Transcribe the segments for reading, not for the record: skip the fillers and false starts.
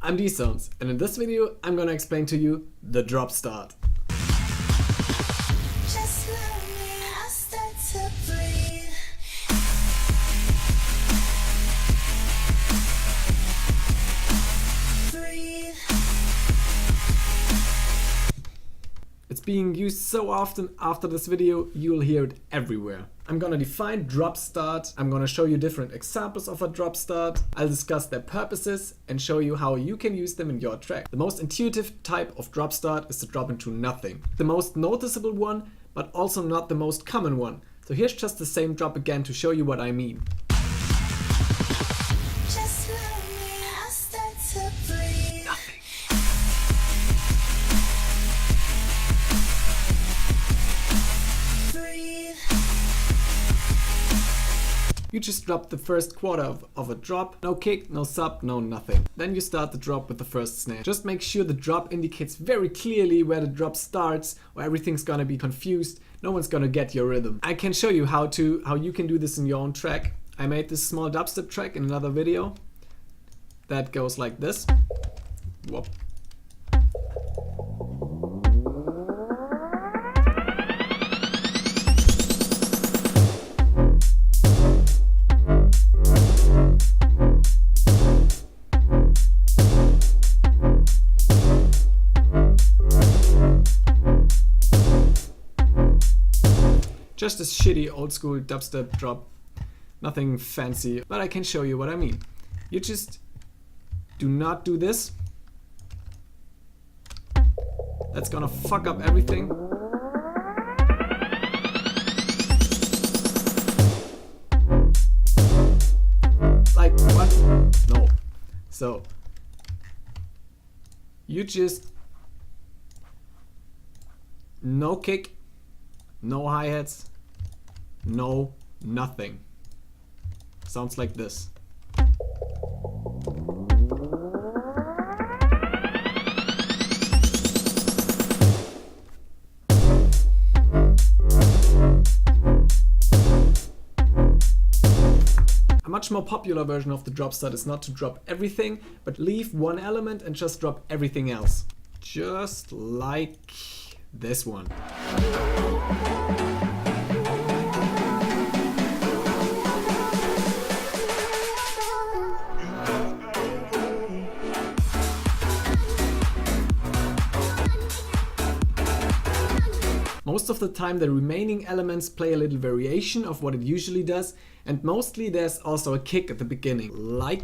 I'm D-Zones, and in this video I'm gonna explain to you the drop start. Just let me, I start to breathe. Breathe. It's being used so often after this video, you'll hear it everywhere. I'm gonna define drop start, I'm gonna show you different examples of a drop start, I'll discuss their purposes and show you how you can use them in your track. The most intuitive type of drop start is to drop into nothing. The most noticeable one, but also not the most common one. So here's just the same drop again to show you what I mean. Just let me, I start to breathe. Nothing. Breathe. You just drop the first quarter of a drop, no kick, no sub, no nothing. Then you start the drop with the first snare. Just make sure the drop indicates very clearly where the drop starts, or everything's gonna be confused. No one's gonna get your rhythm. I can show you how you can do this in your own track. I made this small dubstep track in another video that goes like this. Whoop. Just a shitty old school dubstep drop, nothing fancy, but I can show you what I mean. You just do not do this. That's gonna fuck up everything. Like what? No. So you just no kick, no hi-hats, no nothing. Sounds like this. A much more popular version of the drop start is not to drop everything, but leave one element and just drop everything else. Just like this one. Most of the time the remaining elements play a little variation of what it usually does, and mostly there's also a kick at the beginning, like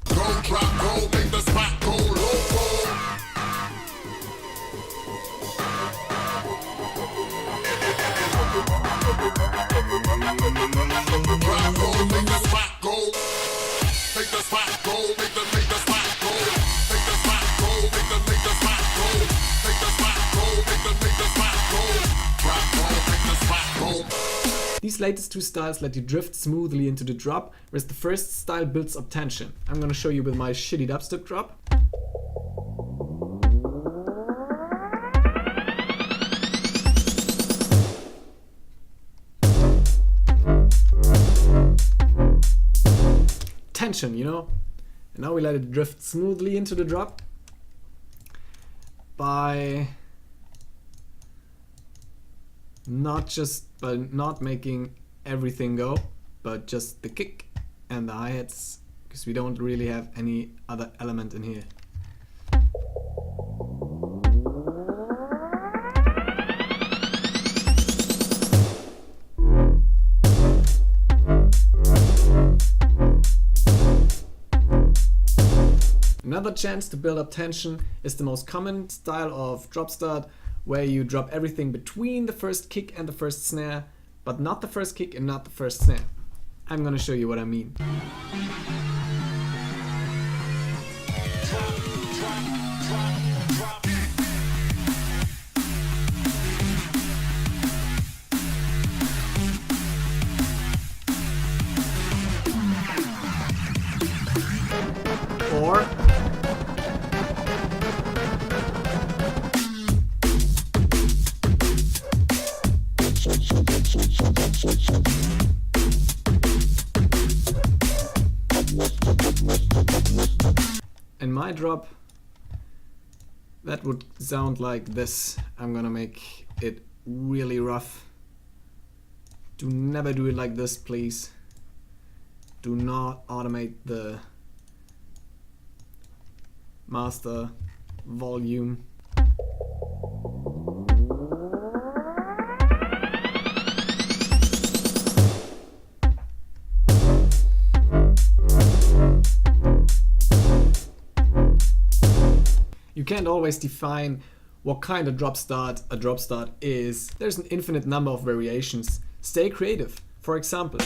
Go, drop, go, make the spot go loco. Drop, go, make the spot go. Make the spot go, make the spot go. Make the spot go, make the spot go. Make the spot go, make the spot go. Drop, go, make the spot go. these latest two styles let you drift smoothly into the drop, whereas the first style builds up tension. I'm gonna show you with my shitty dubstep drop. Tension, you know? And now we let it drift smoothly into the drop by not making everything go, but just the kick and the hi-hats, because we don't really have any other element in here. Another chance to build up tension is the most common style of drop start, where you drop everything between the first kick and the first snare, but not the first kick and not the first snare. I'm gonna show you what I mean. Or drop, that would sound like this. I'm gonna make it really rough. Do never do it like this, please. Do not automate the master volume. You can't always define what kind of drop start a drop start is. There's an infinite number of variations. Stay creative. For example,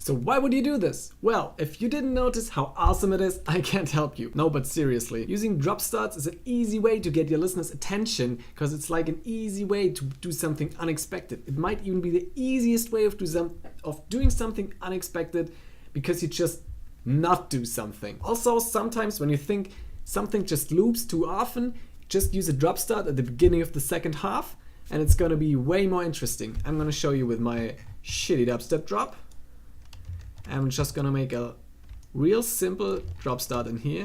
so why would you do this? Well, if you didn't notice how awesome it is, I can't help you. No, but seriously, using drop starts is an easy way to get your listeners' attention because it's like an easy way to do something unexpected. It might even be the easiest way of doing something unexpected because you just not do something. Also, sometimes when you think something just loops too often, just use a drop start at the beginning of the second half and it's gonna be way more interesting. I'm gonna show you with my shitty dubstep drop. I'm just gonna make a real simple drop start in here.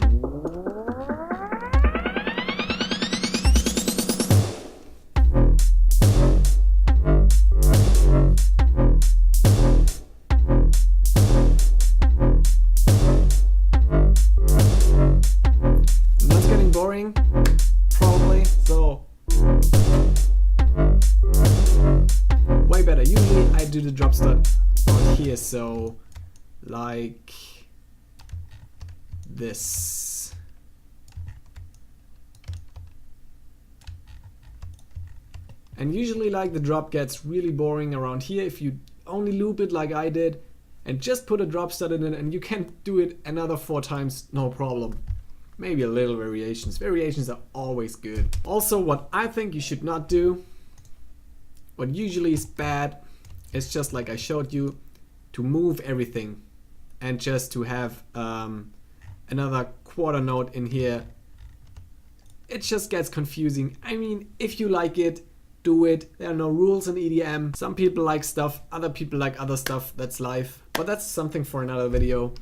That's getting boring, probably, so way better. Usually I do the drop start out here, so like this. And usually like the drop gets really boring around here if you only loop it like I did and just put a drop start in it, and you can do it another 4 times, no problem. Maybe a little variations. Variations are always good. Also, what I think you should not do, what usually is bad, is just like I showed you, to move everything and just to have another quarter note in here. It just gets confusing. I mean, if you like it, do it. There are no rules in EDM. Some people like stuff, other people like other stuff. That's life. But that's something for another video.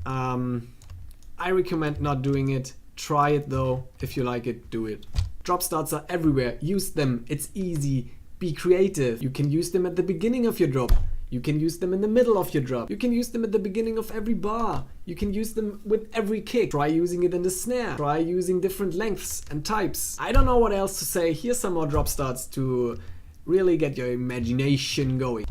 I recommend not doing it. Try it though. If you like it, do it. Drop starts are everywhere. Use them. It's easy. Be creative. You can use them at the beginning of your drop. You can use them in the middle of your drop. You can use them at the beginning of every bar. You can use them with every kick. Try using it in the snare. Try using different lengths and types. I don't know what else to say. Here's some more drop starts to really get your imagination going.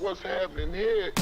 What's happening here?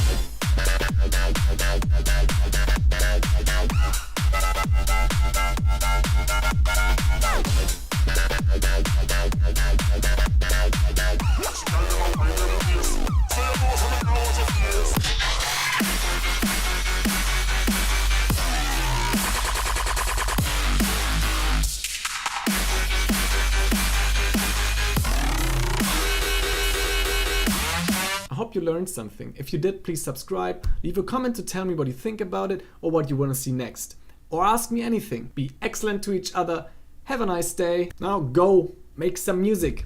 I hope you learned something. If you did, please subscribe, leave a comment to tell me what you think about it or what you want to see next. Or ask me anything. Be excellent to each other. Have a nice day. Now go make some music.